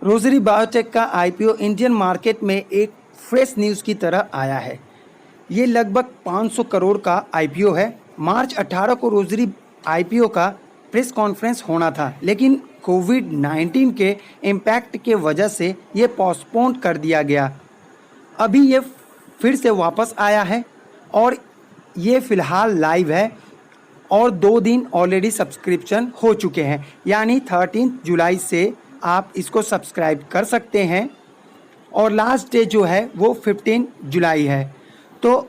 Rosary biotech का IPO Indian market में एक फ्रेश न्यूज़ की तरह आया है। ये लगभग 500 करोड़ का आईपीओ है। मार्च 18 को रोजरी आईपीओ का प्रेस कॉन्फ्रेंस होना था, लेकिन कोविड-19 के इम्पैक्ट के वजह से ये पोस्टपोन कर दिया गया। अभी ये फिर से वापस आया है और ये फ़िलहाल लाइव है और 2 दिन ऑलरेडी सब्सक्रिप्शन हो चुके हैं, यानी 13 जुलाई से आप इसको सब्सक्राइब कर सकते हैं और लास्ट डे जो है वो 15 जुलाई है। तो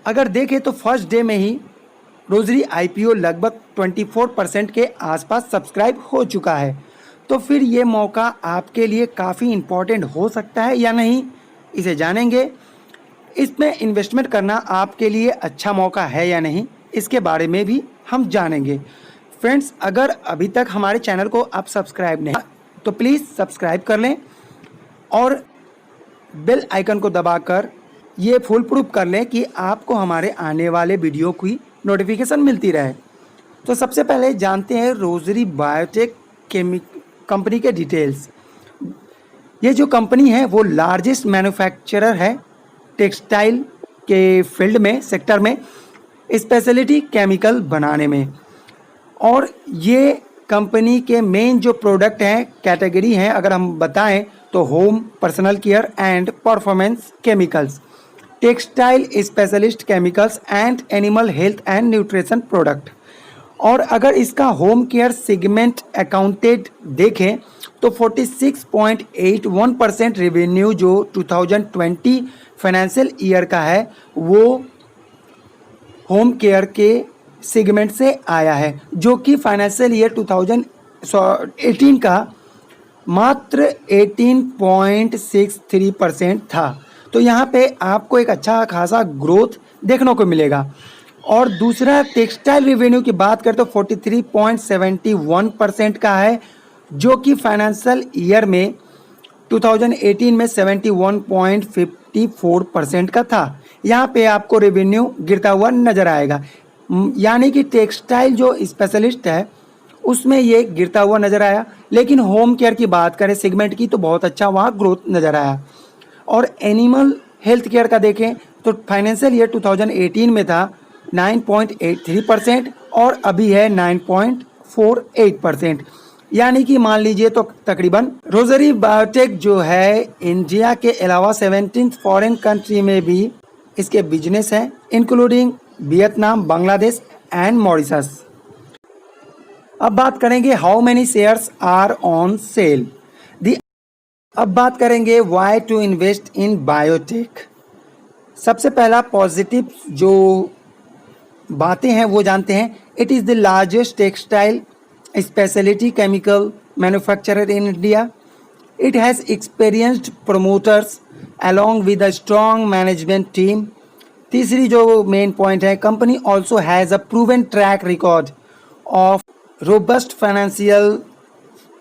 अगर देखें तो फर्स्ट डे में ही रोजरी आईपीओ लगभग 24% के आसपास सब्सक्राइब हो चुका है। तो फिर ये मौका आपके लिए काफ़ी इम्पॉर्टेंट हो सकता है या नहीं, इसे जानेंगे। इसमें इन्वेस्टमेंट करना आपके लिए अच्छा मौका है या नहीं, इसके बारे में भी हम जानेंगे। फ्रेंड्स, अगर अभी तक हमारे चैनल को आप सब्सक्राइब नहीं तो प्लीज़ सब्सक्राइब कर लें और बेल आइकन को दबाकर ये फुल प्रूफ कर लें कि आपको हमारे आने वाले वीडियो की नोटिफिकेशन मिलती रहे। तो सबसे पहले जानते हैं रोजरी बायोटेक कंपनी के डिटेल्स। ये जो कंपनी है वो लार्जेस्ट मैन्युफैक्चरर है टेक्सटाइल के फील्ड में, सेक्टर में, स्पेशलिटी केमिकल बनाने में। और ये कंपनी के मेन जो प्रोडक्ट हैं, कैटेगरी हैं, अगर हम बताएं तो home, personal care and performance chemicals, textile specialist chemicals and animal health and nutrition product. और अगर इसका होम केयर सेगमेंट अकाउंटेड देखें तो 46.81% रेवेन्यू जो 2020 फाइनेंशियल ईयर का है वो होम केयर के सेगमेंट से आया है, जो कि फाइनेंशियल ईयर 2018 का मात्र 18.63% था। तो यहाँ पे आपको एक अच्छा खासा ग्रोथ देखने को मिलेगा। और दूसरा टेक्सटाइल रेवेन्यू की बात करें तो 43.71% का है, जो कि फाइनेंशियल ईयर में 2018 में 71.54% का था। यहाँ पे आपको रेवेन्यू गिरता हुआ नज़र आएगा, यानी कि टेक्सटाइल जो स्पेशलिस्ट है उसमें ये गिरता हुआ नज़र आया। लेकिन होम केयर की बात करें सेगमेंट की तो बहुत अच्छा वहाँ ग्रोथ नज़र आया। और एनिमल हेल्थ केयर का देखें तो फाइनेंशियल ईयर 2018 में था 9.83% और अभी है 9.48%, यानी कि मान लीजिए तो तकरीबन रोजरी बायोटेक जो है इंडिया के अलावा 17 फॉरेन कंट्री में भी इसके बिजनेस हैं, including Vietnam, Bangladesh and Mauritius. अब बात करेंगे how many shares are on sale. अब बात करेंगे why to invest in biotech. सबसे पहला पॉजिटिव जो बातें हैं वो जानते हैं। It is the largest textile speciality chemical manufacturer in India. It has experienced promoters along with a strong management team। तीसरी जो मेन पॉइंट है, company also has a proven track record of robust financial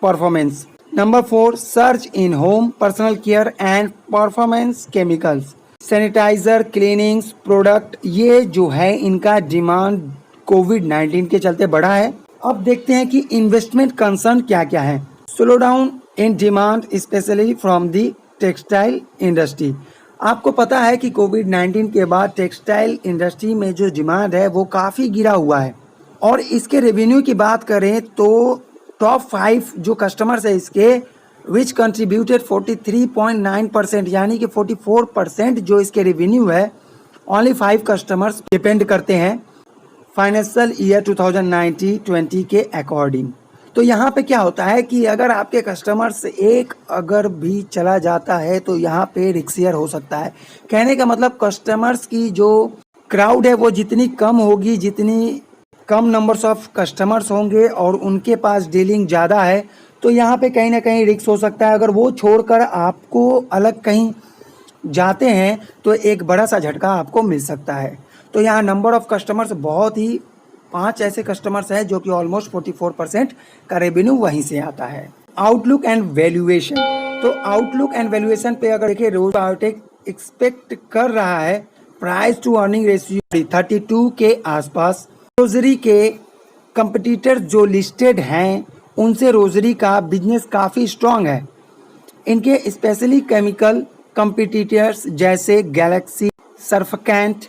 performance. Number 4, search in home, personal care and performance chemicals, sanitizer, cleanings product. ये जो है इनका demand कोविड-19 के चलते बढ़ा है। अब देखते हैं कि इन्वेस्टमेंट कंसर्न क्या क्या है। Slow down in demand specially from the textile industry. आपको पता है कि कोविड-19 के बाद टेक्सटाइल इंडस्ट्री में जो डिमांड है वो काफ़ी गिरा हुआ है। और इसके रेवेन्यू की बात करें तो टॉप 5 जो कस्टमर्स है इसके, विच कंट्रीब्यूटेड 43.9%, यानी कि 44% जो इसके रेवेन्यू है, ओनली 5 कस्टमर्स डिपेंड करते हैं फाइनेंशियल ईयर 2019-20 के अकॉर्डिंग। तो यहाँ पे क्या होता है कि अगर आपके कस्टमर से एक अगर भी चला जाता है तो यहाँ पे रिस्कियर हो सकता है। कहने का मतलब कस्टमर्स की जो क्राउड है वो जितनी कम होगी, जितनी कम नंबर्स ऑफ कस्टमर्स होंगे और उनके पास डीलिंग ज़्यादा है, तो यहाँ पे कहीं ना कहीं रिस्क हो सकता है। अगर वो छोड़कर आपको अलग कहीं जाते हैं तो एक बड़ा सा झटका आपको मिल सकता है। तो यहाँ नंबर ऑफ कस्टमर्स बहुत ही 5 ऐसे कस्टमर्स हैं जो कि ऑलमोस्ट 44% का रेवेन्यू वहीं से आता है। Outlook and valuation. तो आउटलुक एंड वैल्यूएशन पे अगर देखिए, रोज बायोटेक एक्सपेक्ट कर रहा है प्राइस टू अर्निंग रेशियो 32 के आसपास। रोजरी के कंपटीटर जो लिस्टेड हैं उनसे रोजरी का बिजनेस काफ़ी स्ट्रांग है। इनके स्पेशली केमिकल कंपिटिटर्स जैसे Galaxy, Surfactant,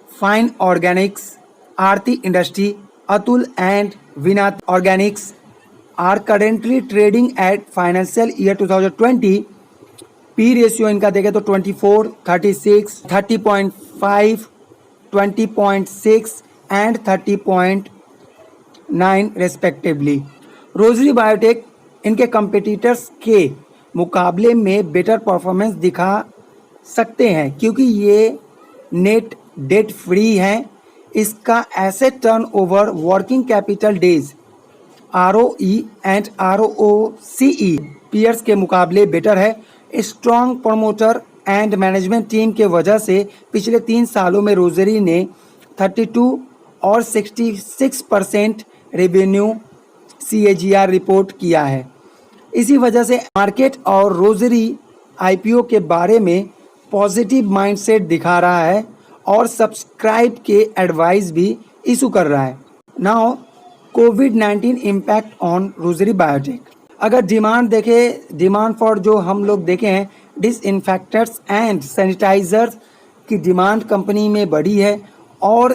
Fine Organics, Aarti industry, Atul and Vinati Organics are currently trading at financial year 2020। P ratio इनका देखें तो 24, 36, 30.5, 20.6 एंड 30.9 रेस्पेक्टिवली। रोजरी बायोटेक इनके कंपिटिटर्स के मुकाबले में बेटर परफॉर्मेंस दिखा सकते हैं क्योंकि ये नेट डेट फ्री है। इसका asset turnover, working capital days, ROE and ROCE peers के मुकाबले बेटर है। Strong promoter and management team के वजह से पिछले 3 सालों में रोजरी ने 32 और 66% रेवेन्यू CAGR रिपोर्ट किया है। इसी वजह से मार्केट और रोजरी IPO के बारे में पॉजिटिव माइंडसेट दिखा रहा है और सब्सक्राइब के एडवाइस भी इशू कर रहा है। Now covid impact on rosary biotech. अगर डिमांड देखें, डिमांड फॉर जो हम लोग देखे हैं डिसइंफेक्टेंट्स एंड सैनिटाइजर्स की डिमांड कंपनी में बढ़ी है और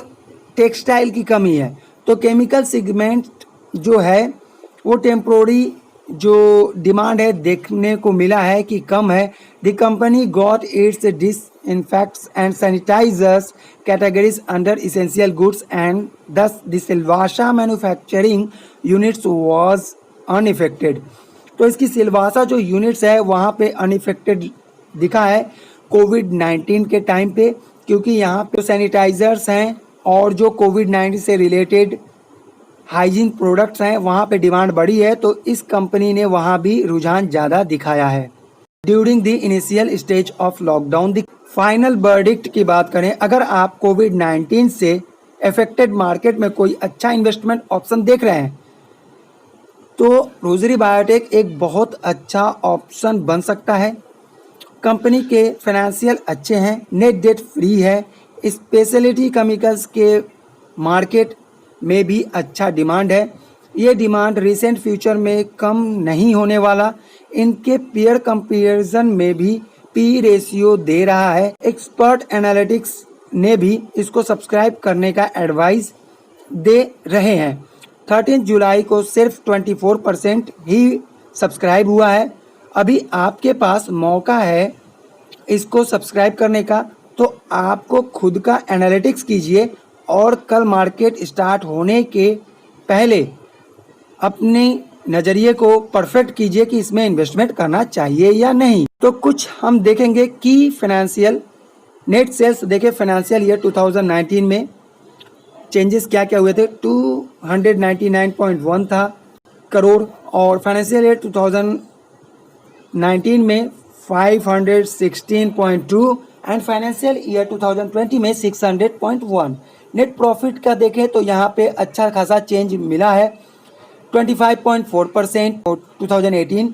टेक्सटाइल की कमी है। तो केमिकल सेगमेंट जो है वो टेम्पोररी जो डिमांड है देखने को मिला है कि कम है। The company got its disinfectants and sanitizers categories under essential goods and thus the Silvassa manufacturing units was unaffected। तो इसकी सिलवासा जो यूनिट्स है वहाँ पे अनइफेक्टेड दिखा है कोविड-19 के टाइम पे, क्योंकि यहाँ पे सैनिटाइजर्स हैं और जो कोविड-19 से रिलेटेड हाइजीन प्रोडक्ट्स हैं वहाँ पे डिमांड बढ़ी है। तो इस कंपनी ने वहाँ भी रुझान ज़्यादा दिखाया है। During the initial stage of lockdown the final verdict की बात करें, अगर आप कोविड-19 से अफेक्टेड मार्केट में कोई अच्छा इन्वेस्टमेंट ऑप्शन देख रहे हैं तो रोजरी बायोटेक एक बहुत अच्छा ऑप्शन बन सकता है। कंपनी के फाइनेंशियल अच्छे हैं, नेट डेट फ्री है, स्पेशलिटी केमिकल्स के मार्केट में भी अच्छा डिमांड है। ये डिमांड रिसेंट फ्यूचर में कम नहीं होने वाला। इनके पीयर कंपैरिजन में भी पी रेशियो दे रहा है। एक्सपर्ट एनालिटिक्स ने भी इसको सब्सक्राइब करने का एडवाइस दे रहे हैं। 13 जुलाई को सिर्फ 24% ही सब्सक्राइब हुआ है। अभी आपके पास मौका है इसको सब्सक्राइब करने का, तो आपको खुद का एनालिटिक्स कीजिए और कल मार्केट स्टार्ट होने के पहले अपने नज़रिए को परफेक्ट कीजिए कि इसमें इन्वेस्टमेंट करना चाहिए या नहीं। तो कुछ हम देखेंगे कि फाइनेंशियल नेट सेल्स देखें फाइनेंशियल ईयर 2019 में चेंजेस क्या क्या हुए थे। 299.1 था करोड़ और फाइनेंशियल ईयर 2019 में 516.2 एंड फाइनेंशियल ईयर 2020 में 600.1। नेट प्रॉफिट का देखें तो यहाँ पे अच्छा खासा चेंज मिला है 25.4% 2018।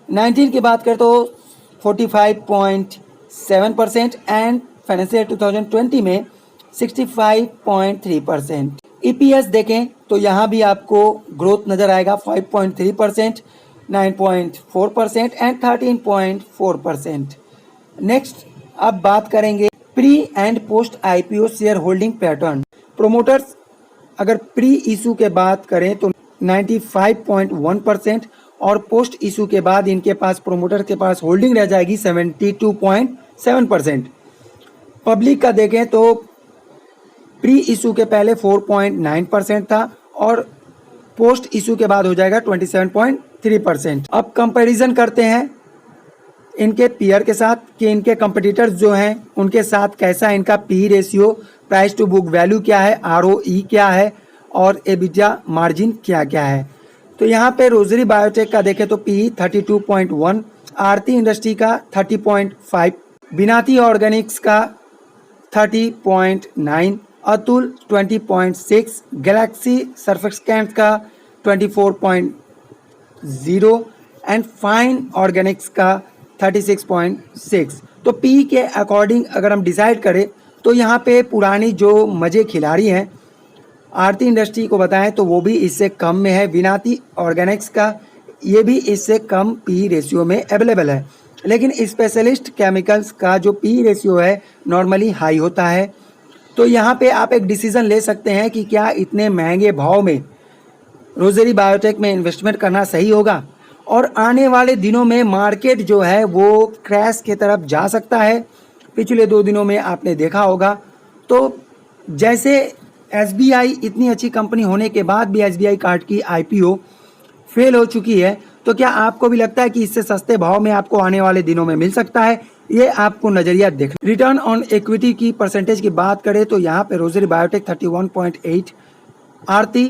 19 की बात करें तो 45.7% एंड फाइनेंशियल 2020 में 65.3%। EPS देखें तो यहाँ भी आपको ग्रोथ नज़र आएगा 5.3%, 9.4% एंड 13.4%। नेक्स्ट अब बात करेंगे pre and post IPO share holding pattern. Promoters अगर प्री इशू के बात करें तो 95.1% और पोस्ट इशू के बाद इनके पास प्रोमोटर के पास होल्डिंग रह जाएगी 72.7%। पब्लिक का देखें तो प्री इशू के पहले 4.9% था और पोस्ट इशू के बाद हो जाएगा 27.3%। अब कंपैरिजन करते हैं इनके पीयर के साथ कि इनके कंपटीटर्स जो हैं उनके साथ कैसा इनका P ratio, price to book value क्या है, ROE क्या है और एबिटा मार्जिन क्या क्या है। तो यहाँ पे रोजरी बायोटेक का देखें तो पी 32.1, आरती इंडस्ट्री का 30.5, विनाती ऑर्गेनिक्स का 30.9, अतुल 20.6, गैलेक्सी सर्फेक्टेंट्स का 24.0 एंड फाइन ऑर्गेनिक्स का 36.6। तो पी के अकॉर्डिंग अगर हम डिसाइड करें तो यहाँ पे पुरानी जो मजे खिलाड़ी हैं आरती इंडस्ट्री को बताएं तो वो भी इससे कम में है। विनाती ऑर्गेनिक्स का ये भी इससे कम पी रेशियो में अवेलेबल है। लेकिन स्पेशलिस्ट केमिकल्स का जो पी रेशियो है नॉर्मली हाई होता है। तो यहाँ पे आप एक डिसीजन ले सकते हैं कि क्या इतने महंगे भाव में रोज़री बायोटेक में इन्वेस्टमेंट करना सही होगा, और आने वाले दिनों में मार्केट जो है वो क्रैश की तरफ जा सकता है। पिछले 2 दिनों में आपने देखा होगा। तो जैसे एसबीआई इतनी अच्छी कंपनी होने के बाद भी एसबीआई कार्ड की आईपीओ फेल हो चुकी है, तो क्या आपको भी लगता है कि इससे सस्ते भाव में आपको आने वाले दिनों में मिल सकता है? ये आपको नजरिया देख। रिटर्न ऑन इक्विटी की परसेंटेज की बात करें तो यहाँ पे Rossari biotech 31.8, Aarti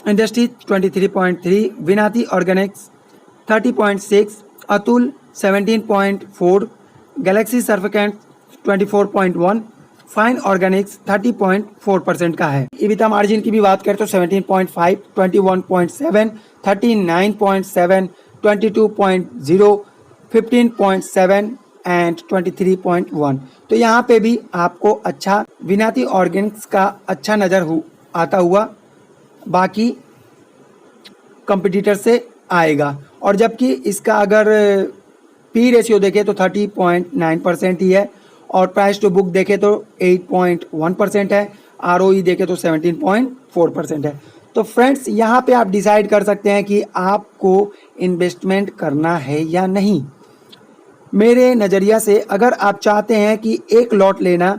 industry 23.3, Vinati Organics 30.6, Atul 17.4, Galaxy Surfactant 24.1, Fine Organics 30.4% का है। इबिटा मार्जिन की भी बात करें तो 17.5, 21.7, 39.7, 22.0, 15.7 एंड 23.1। तो यहाँ पे भी आपको अच्छा विनाती ऑर्गेनिक्स का अच्छा नज़र आता हुआ बाकी कंपटीटर से आएगा। और जबकि इसका अगर पी रेशियो देखें तो 30.9% ही है, और प्राइस टू बुक देखें तो 8.1% है, आरओई देखें तो 17.4% है। तो फ्रेंड्स यहाँ पे आप डिसाइड कर सकते हैं कि आपको इन्वेस्टमेंट करना है या नहीं। मेरे नज़रिया से अगर आप चाहते हैं कि एक लॉट लेना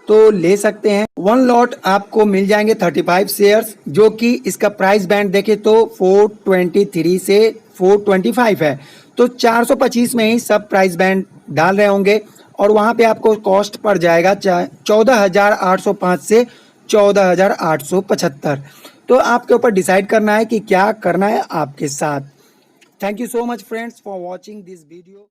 तो ले सकते हैं। 1 लॉट आपको मिल जाएंगे 35 शेयर्स, जो कि इसका प्राइस बैंड देखें तो 423 से 425 है। तो 425 में ही सब प्राइस बैंड डाल रहे होंगे, और वहाँ पे आपको कॉस्ट पड़ जाएगा 14,805 से 14,875। तो आपके ऊपर डिसाइड करना है कि क्या करना है आपके साथ। Thank you so much friends for watching this video.